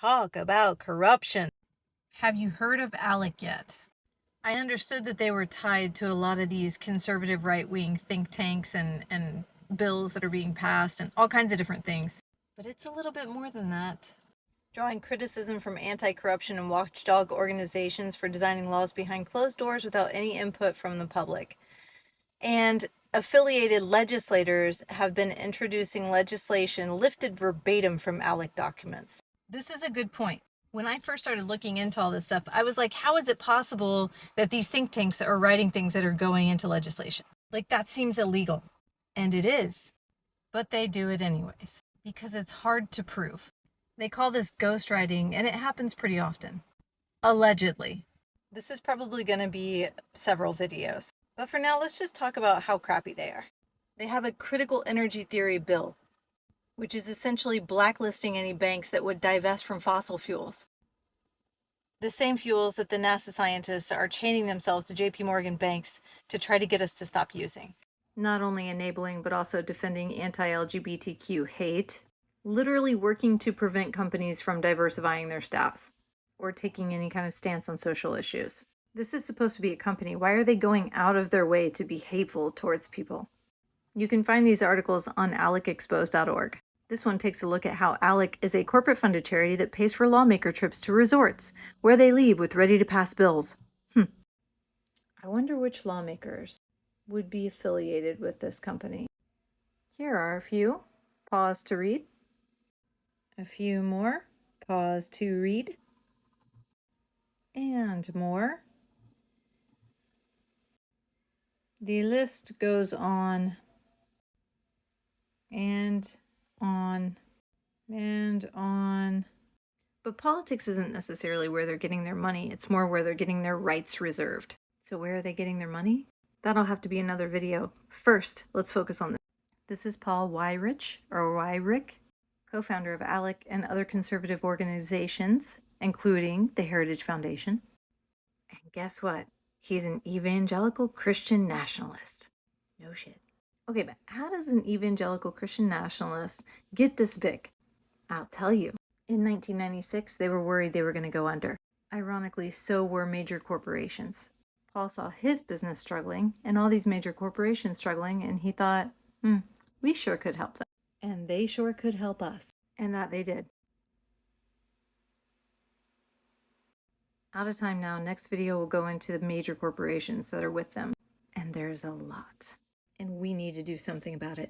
Talk about corruption. Have you heard of ALEC yet? I understood that they were tied to a lot of these conservative right-wing think tanks and bills that are being passed and all kinds of different things. But it's a little bit more than that. Drawing criticism from anti-corruption and watchdog organizations for designing laws behind closed doors without any input from the public. And affiliated legislators have been introducing legislation lifted verbatim from ALEC documents. This is a good point. When I first started looking into all this stuff, I was like, how is it possible that these think tanks are writing things that are going into legislation? Like, that seems illegal. And it is. But they do it anyways, because it's hard to prove. They call this ghostwriting, and it happens pretty often. Allegedly. This is probably going to be several videos. But for now, let's just talk about how crappy they are. They have a critical energy theory bill, which is essentially blacklisting any banks that would divest from fossil fuels. The same fuels that the NASA scientists are chaining themselves to JP Morgan banks to try to get us to stop using. Not only enabling, but also defending anti-LGBTQ hate, literally working to prevent companies from diversifying their staffs or taking any kind of stance on social issues. This is supposed to be a company. Why are they going out of their way to be hateful towards people? You can find these articles on alecexposed.org. This one takes a look at how ALEC is a corporate-funded charity that pays for lawmaker trips to resorts, where they leave with ready-to-pass bills. I wonder which lawmakers would be affiliated with this company. Here are a few. Pause to read. A few more. Pause to read. And more. The list goes on and on and on. But politics isn't necessarily where they're getting their money. It's more where they're getting their rights reserved. So where are they getting their money? That'll have to be another video. First, let's focus on this. This is Paul Weyrich, co-founder of ALEC and other conservative organizations, including the Heritage Foundation. And guess what? He's an evangelical Christian nationalist. No shit. Okay, but how does an evangelical Christian nationalist get this big? I'll tell you. In 1996, they were worried they were going to go under. Ironically, so were major corporations. Paul saw his business struggling and all these major corporations struggling, and he thought, we sure could help them. And they sure could help us. And that they did. Out of time now. Next video will go into the major corporations that are with them. And there's a lot. And we need to do something about it.